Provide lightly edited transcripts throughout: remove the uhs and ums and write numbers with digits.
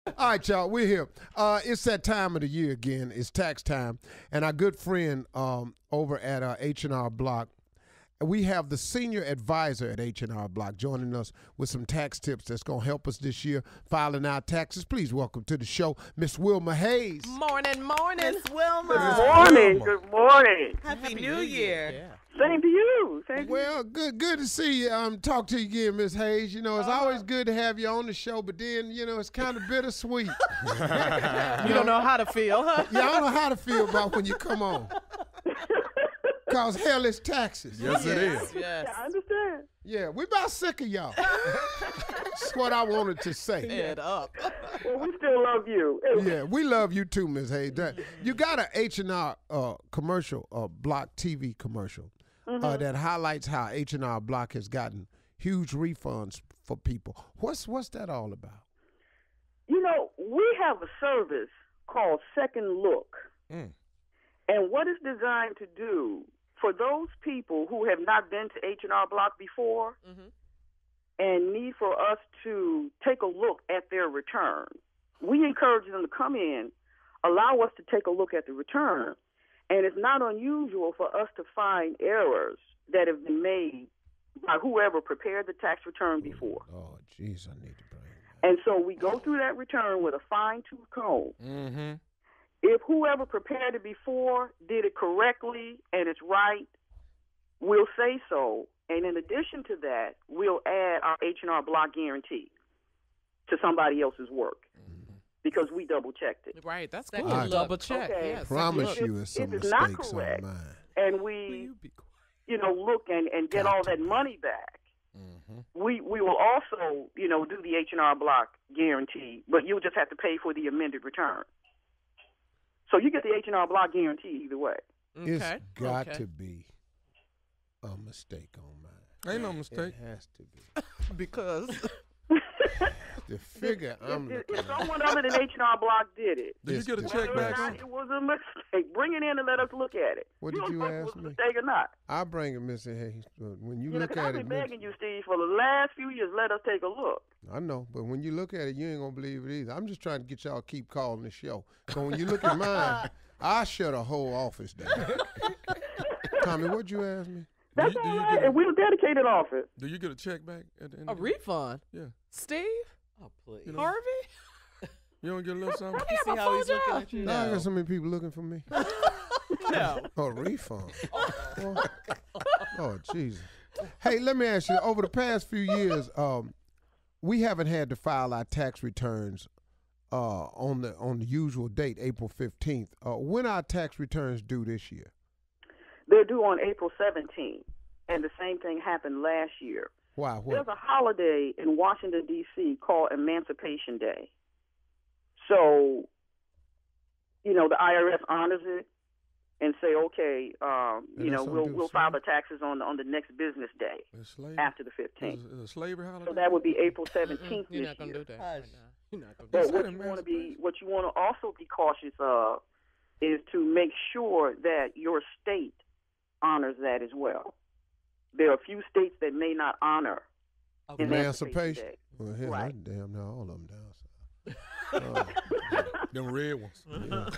All right, y'all, we're here. It's that time of the year again. It's tax time. And our good friend over at H&R Block, we have the senior advisor at H&R Block joining us with some tax tips that's going to help us this year filing our taxes. Please welcome to the show, Miss Wilma Hayes. Morning, Miss Wilma. Good morning. Happy New Year. Yeah. Same to you. Well, good to see you. Talk to you again, Miss Hayes. You know, it's always good to have you on the show, but then, you know, it's kind of bittersweet. You don't know how to feel, huh? Yeah, I don't know how to feel about when you come on. Because hell is taxes. Yes, it is. Yes. I understand. Yeah, we about sick of y'all. That's what I wanted to say. Head up. Well, we still love you. Yeah, we love you too, Miss Hayes. You got an H&R commercial, Block TV commercial, that highlights how H&R Block has gotten huge refunds for people. What's that all about? You know, we have a service called Second Look. And what it's designed to do for those people who have not been to H&R Block before and need for us to take a look at their return, we encourage them to come in, allow us to take a look at the return. And it's not unusual for us to find errors that have been made by whoever prepared the tax return before. Oh, jeez, I need to bring that. And so we go through that return with a fine-tooth comb. If whoever prepared it before did it correctly and it's right, we'll say so. And in addition to that, we'll add our H&R Block guarantee to somebody else's work because we double-checked it. Right, that's cool. Double check. Okay. Yes. Promise you it's some if it's not mistakes correct, on mine. and we, look and get all that money back, we will also, do the H&R Block guarantee, but you'll just have to pay for the amended return. So you get the H&R Block guarantee either way. It's got to be a mistake on mine. Ain't no mistake. It has to be. Because the figure I'm looking if someone other than H&R Block did it, Did you get a check whether or back? not it was a mistake, bring it in and let us look at it. What did you know if it ask was a me? mistake or not. I'll bring it, Mr. Hayes. But when you look 'cause at I've it, been begging you, Steve, for the last few years, let us take a look. I know, but when you look at it, you ain't gonna believe it either. I'm just trying to get y'all to keep calling the show. So when you look at mine, I shut a whole office down. Tommy, what'd you ask me? That's all right, and we'll dedicate it off it. Do you get a check back at the end? a refund. Yeah. Steve? Oh, please. You know, Harvey? You don't get a little something? You See how he's looking at you No, I now. got so many people looking for me. No. Oh, refund. Oh, Jesus. Hey, let me ask you, over the past few years, we haven't had to file our tax returns on the usual date, April 15th. When our tax returns due this year? They're due on April 17th, and the same thing happened last year. Why? There's What? a holiday in Washington, D.C. called Emancipation Day. So, the IRS honors it and say, okay, we'll file the taxes on the next business day after the 15th. Is it a slavery holiday? So that would be April 17th You're this not going year. to do that right now. You're not going to But do that. what you want to also be cautious of is to make sure that your state honors that as well. There are a few states that may not honor Emancipation Day. Well, hell, Right. damn near all of them down south. Them red ones. Yeah.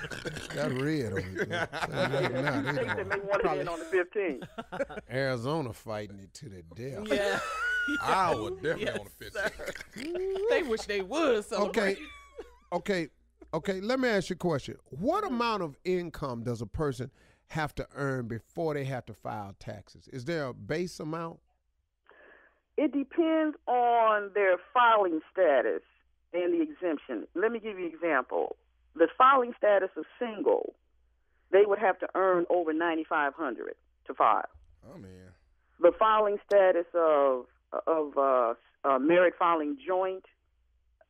Got red on it. Now they States that don't. may want it in on the 15th. Arizona fighting it to the death. Yeah. Iowa definitely on the 15th. They wish they would celebrate. Okay. Let me ask you a question. What amount of income does a person have to earn before they have to file taxes? Is there a base amount? It depends on their filing status and the exemption. Let me give you an example. The filing status of single, they would have to earn over $9,500 to file. Oh, man. The filing status of married filing joint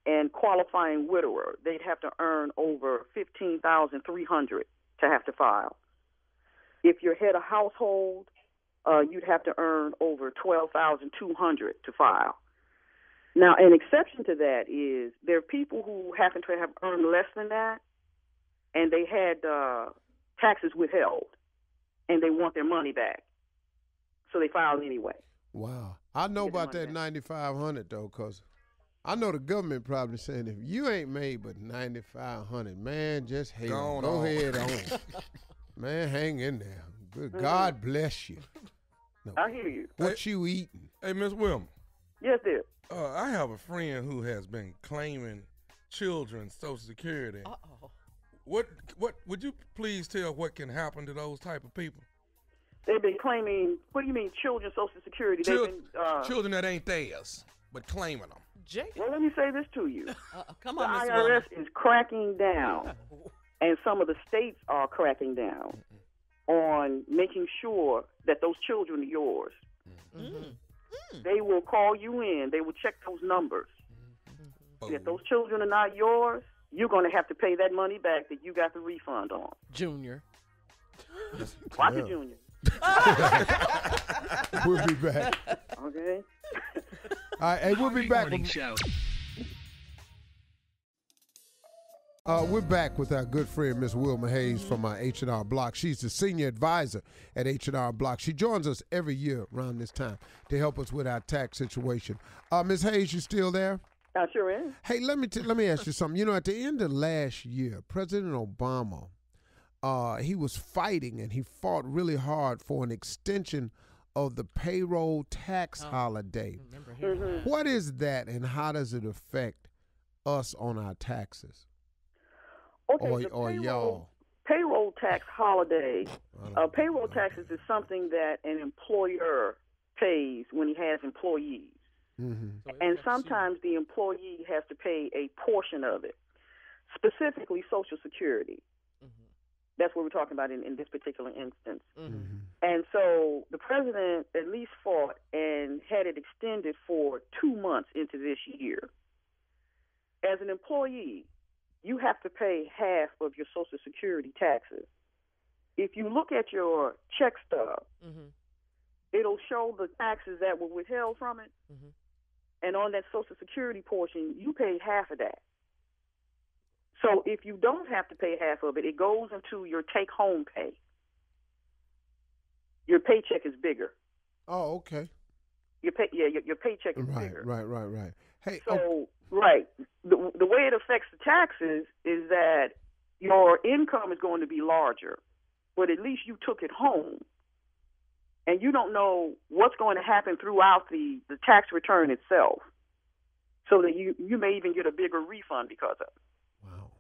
and qualifying widower, they'd have to earn over $15,300 to have to file. If you're head of household, you'd have to earn over $12,200 to file. Now, an exception to that is there are people who happen to have earned less than that, and they had taxes withheld, and they want their money back, so they filed anyway. Wow. I know Get the about money that back. $9,500 though, because I know the government probably saying, if you ain't made but 9,500, man, just hang on. Go ahead on. Man, hang in there. Good God bless you. No. I hear you. What you eating? Hey, Miss Wilma. Yes, dear. I have a friend who has been claiming children's Social Security. Uh-oh. What would you please tell what can happen to those type of people? They've been claiming, what do you mean, children's Social Security? Children that ain't theirs, but claiming them. Jay. Well, let me say this to you. Come The on, Miss IRS Wilma. is cracking down, and some of the states are cracking down on making sure that those children are yours. They will call you in. They will check those numbers. If those children are not yours, you're going to have to pay that money back that you got the refund on. Junior. Watch it, Junior. We'll be back. Okay? All right, hey, we'll be back. We're back with our good friend, Miss Wilma Hayes from our H&R Block. She's the senior advisor at H&R Block. She joins us every year around this time to help us with our tax situation. Ms. Hayes, you still there? I sure am. Hey, let me ask you something. You know, at the end of last year, President Obama, he was fighting and he fought really hard for an extension of the payroll tax holiday. What is that and how does it affect us on our taxes? Okay, or y'all? Payroll tax holiday. Payroll taxes is something that an employer pays when he has employees. And sometimes the employee has to pay a portion of it, specifically Social Security. That's what we're talking about in this particular instance. And so the president at least fought and had it extended for 2 months into this year. As an employee, you have to pay half of your Social Security taxes. If you look at your check stub, it'll show the taxes that were withheld from it. And on that Social Security portion, you pay half of that. So if you don't have to pay half of it, it goes into your take-home pay. Your paycheck is bigger. Oh, okay. Your paycheck is bigger. Right. Hey, so right, the way it affects the taxes is that your income is going to be larger, but at least you took it home, and you don't know what's going to happen throughout the tax return itself, so that you may even get a bigger refund because of it. Wow.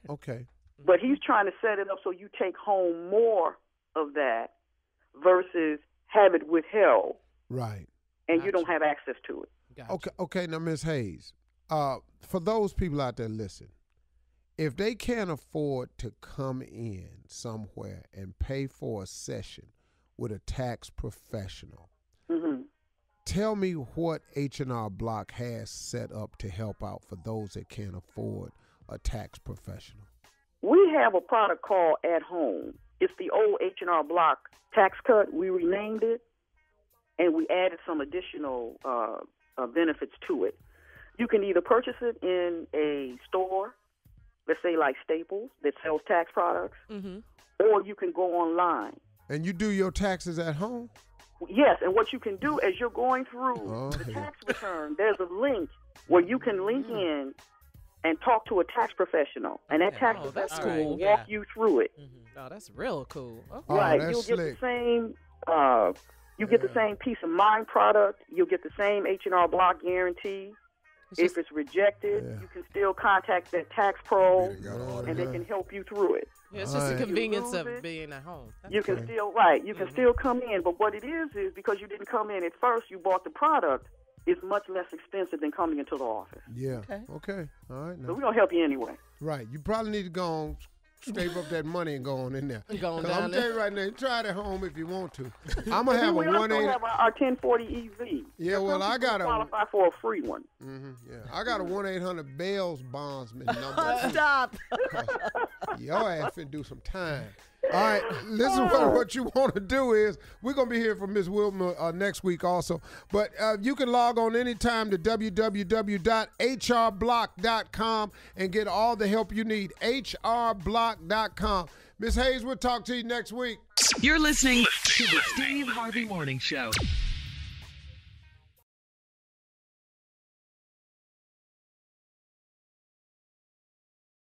Okay. But he's trying to set it up so you take home more of that versus have it withheld. Right. And you don't have access to it. Gotcha. Okay. Now, Ms. Hayes, for those people out there listening, if they can't afford to come in somewhere and pay for a session with a tax professional, tell me what H&R Block has set up to help out for those that can't afford a tax professional. We have a product called At Home. It's the old H&R Block tax cut. We renamed it, and we added some additional benefits to it. You can either purchase it in a store, let's say like Staples, that sells tax products, or you can go online. And you do your taxes at home? Yes, and what you can do as you're going through the tax return, there's a link where you can link in and talk to a tax professional, and that tax professional will walk you through it. Oh, that's real cool. Okay. Right, you'll get the same. You get the same peace of mind product. You'll get the same H&R Block guarantee. If it's rejected, you can still contact that tax pro, and they can help you through it. Yeah, it's just the convenience of being at home. You can still you can still come in, but what it is because you didn't come in at first, you bought the product. It's much less expensive than coming into the office. Yeah. Okay. All right. Now. So we're gonna help you anyway. Right. You probably need to go on, scrape up that money and go on in there. Go on down I'm telling you right now, try it at home if you want to. I'm gonna have we a also have our 1040 EZ. Yeah, well, I got a qualify for a free one. Yeah, I got a 1-800-BAILS bondsman number. Stop. Your ass finna do some time. All right, listen, what you want to do is, we're going to be here for Ms. Wilma next week also, but you can log on anytime to www.hrblock.com and get all the help you need, hrblock.com. Ms. Hayes, we'll talk to you next week. You're listening to the Steve Harvey Morning Show.